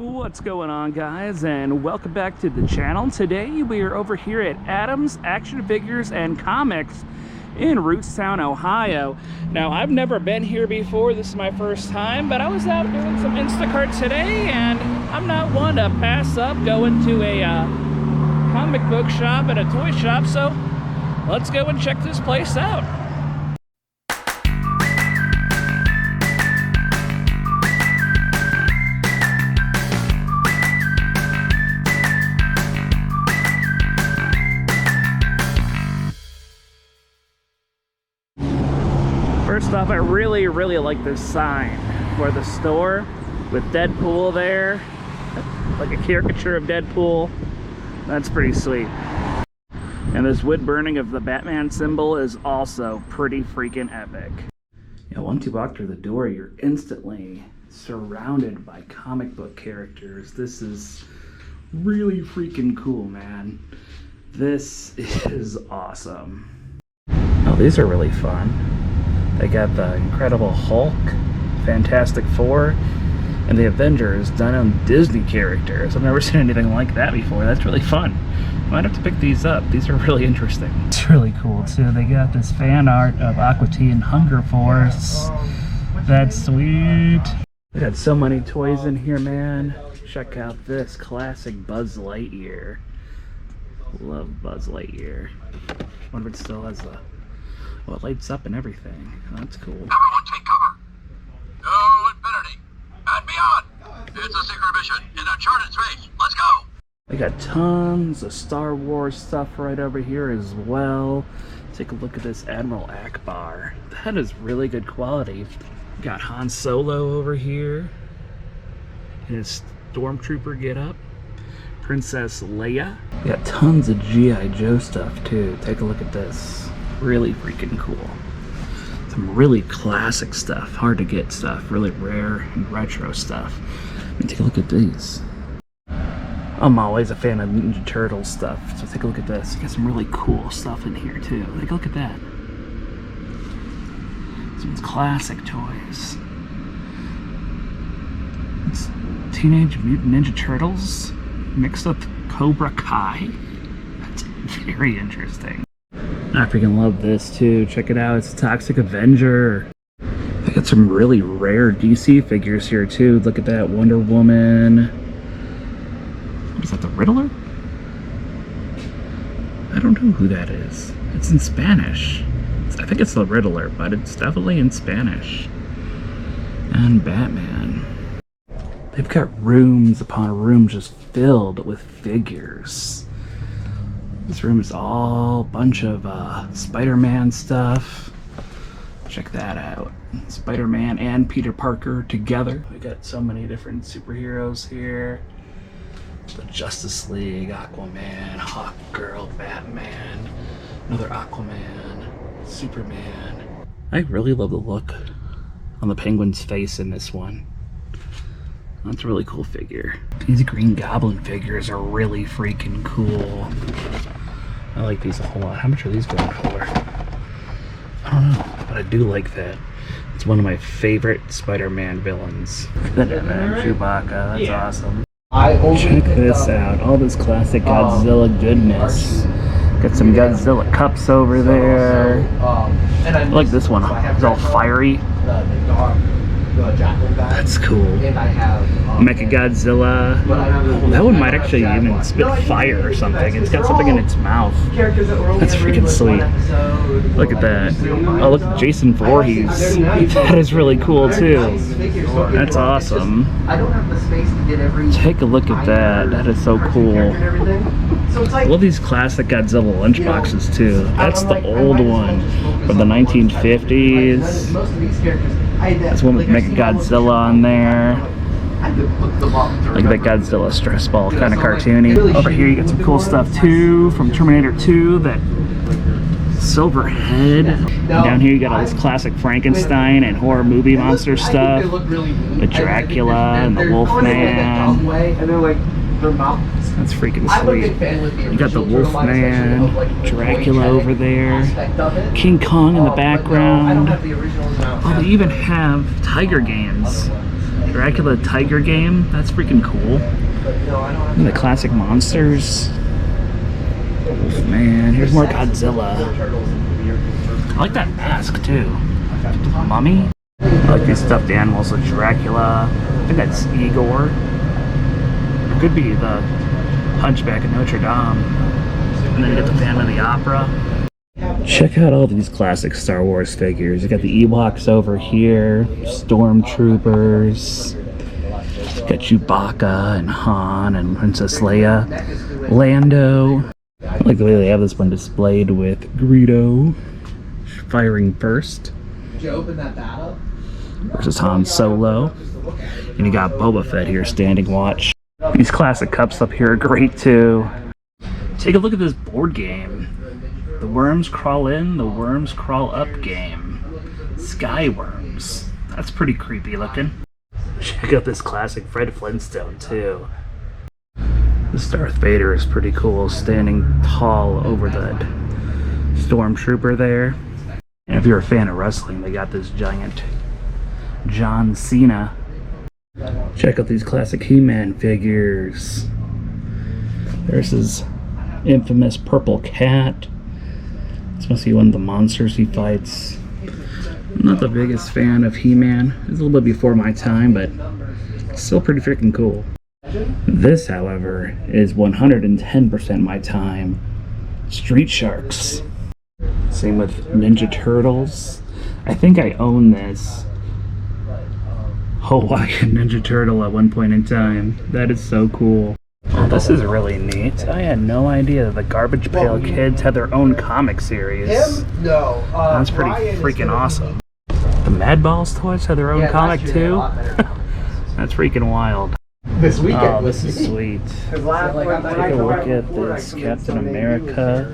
What's going on, guys, and welcome back to the channel. Today we are over here at Adams Action Figures and Comics in Rootstown, Ohio. Now, I've never been here before. This is my first time, but I was out doing some Instacart today, and I'm not one to pass up going to a comic book shop and a toy shop, so let's go and check this place out. First off, I really like this sign for the store with Deadpool there, like a caricature of Deadpool. That's pretty sweet. And this wood burning of the Batman symbol is also pretty freaking epic. You know, once you walk through the door, you're instantly surrounded by comic book characters. This is really freaking cool, man. This is awesome. Oh, these are really fun. They got the Incredible Hulk, Fantastic Four, and the Avengers done on Disney characters. I've never seen anything like that before. That's really fun. Might have to pick these up. These are really interesting. It's really cool too. They got this fan art of Aqua Teen and Hunger Force. That's sweet. They got so many toys in here, man. Check out this classic Buzz Lightyear. Love Buzz Lightyear. Wonder if it still has the... well, it lights up and everything. Oh, that's cool. Everyone take cover! To infinity and beyond! It's a secret mission in uncharted space. Let's go! They got tons of Star Wars stuff right over here as well. Take a look at this Admiral Akbar. That is really good quality. Got Han Solo over here. His Stormtrooper getup. Princess Leia. We got tons of G.I. Joe stuff too. Take a look at this. Really freaking cool. Some really classic stuff, hard to get stuff, really rare and retro stuff. And take a look at these. I'm always a fan of Ninja Turtles stuff, so take a look at this. You got some really cool stuff in here too. Take a look at that. Some classic toys. It's Teenage Mutant Ninja Turtles mixed with Cobra Kai. That's very interesting. I freaking love this too. Check it out. It's a Toxic Avenger. They got some really rare DC figures here too. Look at that. Wonder Woman. What is that, the Riddler? I don't know who that is. It's in Spanish. I think it's the Riddler, but it's definitely in Spanish. And Batman. They've got rooms upon rooms just filled with figures. This room is all a bunch of Spider-Man stuff. Check that out. Spider-Man and Peter Parker together. We got so many different superheroes here. The Justice League, Aquaman, Hawkgirl, Batman, another Aquaman, Superman. I really love the look on the Penguin's face in this one. That's a really cool figure. These Green Goblin figures are really freaking cool. I like these a whole lot. How much are these going for? I don't know, but I do like that. It's one of my favorite Spider-Man villains. Look at that Chewbacca, that's awesome. Check this out, all this classic Godzilla goodness. Got some Godzilla cups over there. I like this one, it's all fiery. That's cool. Mechagodzilla. Oh, that one might actually even spit fire or something. It's got something in its mouth. That's freaking sweet. Look at that. Oh, look at Jason Voorhees. That is really cool too. That's awesome. Take a look at that. That is so cool. I love these classic Godzilla lunchboxes too. That's the old one from the 1950s. That's one with Mechagodzilla on there. Like that Godzilla stress ball, kind of cartoony. Over here you get some cool stuff too from Terminator 2, that silver head. And down here you got all this classic Frankenstein and horror movie monster stuff. The Dracula and the Wolfman. That's freaking sweet. You got the Wolfman, Dracula over there, King Kong in the background. Oh, they even have Tiger Games. Dracula Tiger game. That's freaking cool. And the classic monsters. Man, here's more Godzilla. I like that mask too. Mummy. I like these stuffed animals with Dracula. I think that's Igor. It could be the Hunchback of Notre Dame. And then you get the Phantom of the Opera. Check out all these classic Star Wars figures. You got the Ewoks over here, Stormtroopers. You got Chewbacca and Han and Princess Leia, Lando. I like the way they have this one displayed with Greedo firing first. Did you open that battle? Versus Han Solo. And you got Boba Fett here standing watch. These classic cups up here are great too. Take a look at this board game. The worms crawl in, the worms crawl up game. Sky worms. That's pretty creepy looking. Check out this classic Fred Flintstone too. This Darth Vader is pretty cool, standing tall over the Stormtrooper there. And if you're a fan of wrestling, they got this giant John Cena. Check out these classic He-Man figures. There's his infamous purple cat. This must be one of the monsters he fights. I'm not the biggest fan of He-Man. It's a little bit before my time, but still pretty freaking cool. This, however, is 110% my time. Street Sharks. Same with Ninja Turtles. I think I own this Hawaiian Ninja Turtle at one point in time. That is so cool. Oh, this is really neat. I had no idea the Garbage Pail Kids had their own comic series. No. That's pretty freaking awesome. The Madballs toys have their own comic too. That's freaking wild. This weekend. Oh, this is sweet. Take a look at this Captain America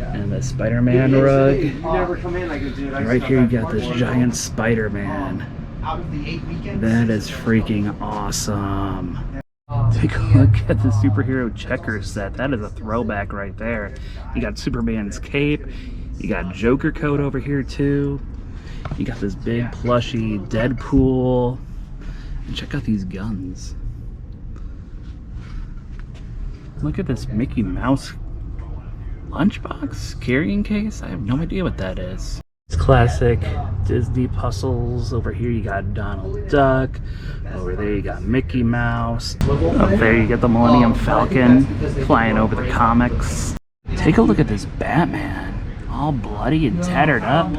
and the Spider-Man rug. And right here you got this giant Spider-Man. That is freaking awesome. Take a look at the superhero checkers set. That is a throwback right there. You got Superman's cape. You got Joker coat over here too. You got this big plushy Deadpool. And check out these guns. Look at this Mickey Mouse lunchbox carrying case. I have no idea what that is. It's classic Disney puzzles. Over here you got Donald Duck. Over there you got Mickey Mouse. Up there you get the Millennium Falcon flying over the comics. Take a look at this Batman. All bloody and tattered up.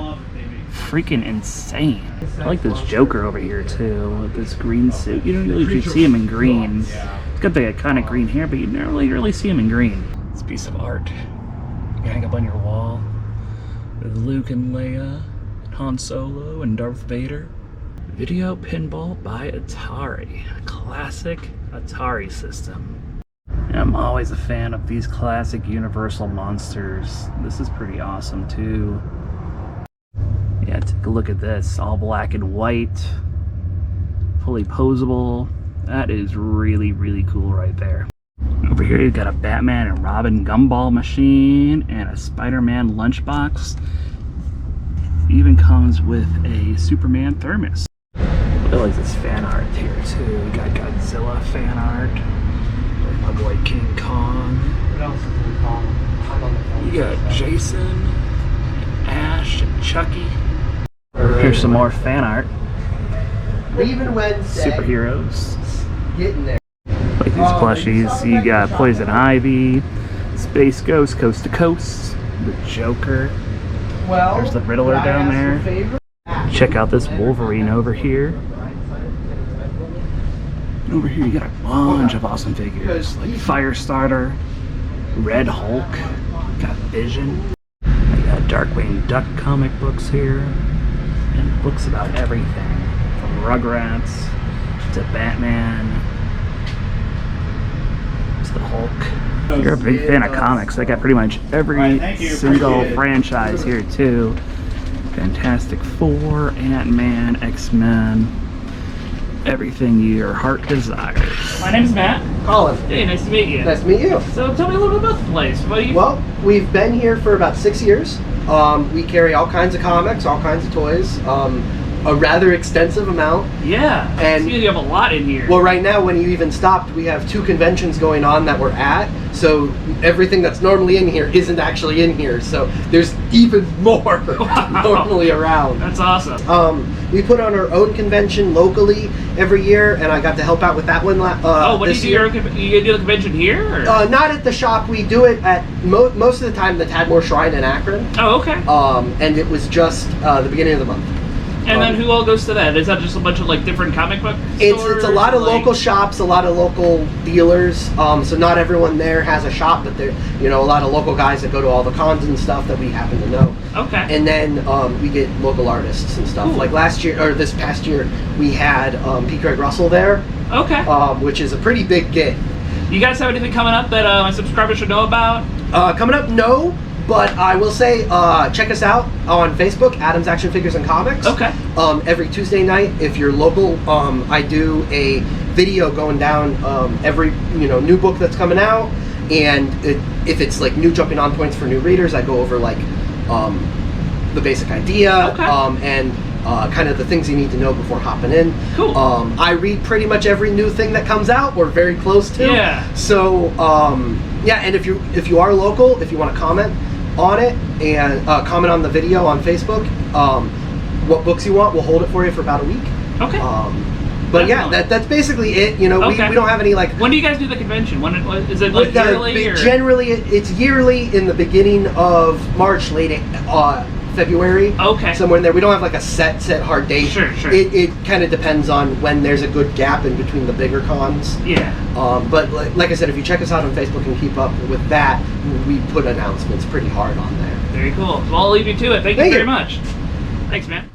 Freaking insane. I like this Joker over here too, with this green suit. You don't usually see him in green. He's got the kind of green hair, but you never really see him in green. This piece of art you hang up on your wall with Luke and Leia, and Han Solo and Darth Vader. Video pinball by Atari, a classic Atari system. I'm always a fan of these classic Universal monsters. This is pretty awesome too. Yeah, take a look at this, all black and white, fully posable. That is really, really cool right there. Over here you've got a Batman and Robin gumball machine and a Spider-Man lunchbox. It even comes with a Superman thermos. I like this fan art here too. We got Godzilla fan art. Like my boy King Kong. What else is we call? You got Jason, and Ash, and Chucky. Here's some more fan art. Even Wednesday. Superheroes. Getting there. Like these plushies. You got Poison Ivy, Space Ghost, Coast to Coast, the Joker. Well, there's the Riddler down there. Check out this Wolverine over here. Over here you got a bunch of awesome figures like Firestarter, Red Hulk, got Vision. You got Darkwing Duck comic books here, and books about everything from Rugrats to Batman to the Hulk. If you're a big fan of comics, they got pretty much every single franchise here too. Fantastic Four, Ant-Man, X-Men, everything your heart desires. My name's Matt. Colin. Hey, nice to meet you. Nice to meet you. So tell me a little bit about the place. What do you... Well, we've been here for about 6 years. We carry all kinds of comics, all kinds of toys. a rather extensive amount. Yeah. And- I see you have a lot in here. Well, right now, when you even stopped, we have 2 conventions going on that we're at. So everything that's normally in here isn't actually in here. So there's even more normally around. That's awesome. We put on our own convention locally every year, and I got to help out with that one. What do this you do? year. You do the convention here? Or? Not at the shop. We do it at most of the time the Tadmor Shrine in Akron. Oh, okay. And it was just the beginning of the month. And then who all goes to that? Is that just a bunch of like different comic book It's stores? a lot of like... local shops, a lot of local dealers. So not everyone there has a shop, but there, a lot of local guys that go to all the cons and stuff that we happen to know. Okay. And then we get local artists and stuff. Cool. Like last year or this past year, we had P. Craig Russell there. Okay. Which is a pretty big get. You guys have anything coming up that my subscribers should know about? Coming up, no. But I will say, check us out on Facebook, Adams Action Figures and Comics. Okay. Every Tuesday night, if you're local, I do a video going down every new book that's coming out, and if it's like new jumping on points for new readers, I go over like the basic idea and kind of the things you need to know before hopping in. Cool. I read pretty much every new thing that comes out, or very close to. Yeah. So yeah, and if you are local, if you want to comment on it and comment on the video on Facebook, what books you want, we'll hold it for you for about a week. Okay. But yeah, that's basically it. We don't have any like. When do you guys do the convention? When is it like yearly? Or? Generally, it's yearly in the beginning of March, late February. Okay. Somewhere in there. We don't have like a set hard date. Sure. It kind of depends on when there's a good gap in between the bigger cons. Yeah. But like I said, if you check us out on Facebook and keep up with that, we put announcements pretty hard on there. Very cool. Well, I'll leave you to it. Thank you Thank very you. much. Thanks, man.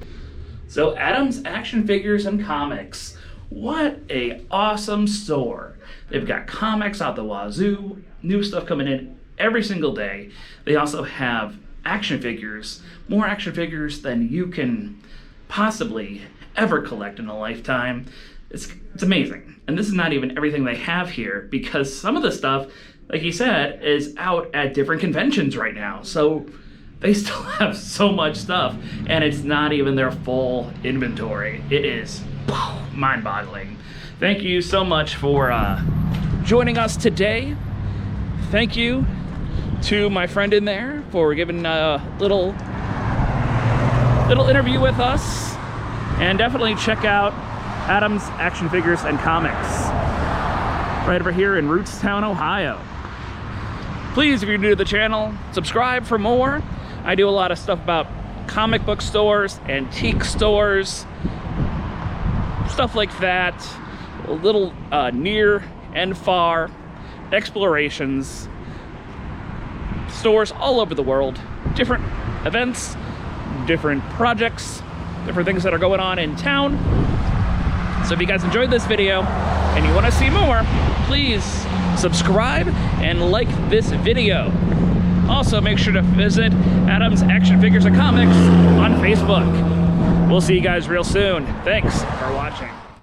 So Adams Action Figures and Comics. What a awesome store. They've got comics out the wazoo, new stuff coming in every single day. They also have action figures, more action figures than you can possibly ever collect in a lifetime. It's amazing. And this is not even everything they have here, because some of the stuff, like he said, is out at different conventions right now. So they still have so much stuff, and it's not even their full inventory. It is mind-boggling. Thank you so much for joining us today. Thank you to my friend in there for giving a little interview with us, and definitely check out Adams Action Figures and Comics right over here in Rootstown, Ohio. Please, if you're new to the channel, subscribe for more. I do a lot of stuff about comic book stores, antique stores, stuff like that, a little near and far explorations, stores all over the world, different events, different projects, different things that are going on in town. So if you guys enjoyed this video and you want to see more, please subscribe and like this video. Also, make sure to visit Adams Action Figures and Comics on Facebook. We'll see you guys real soon. Thanks for watching.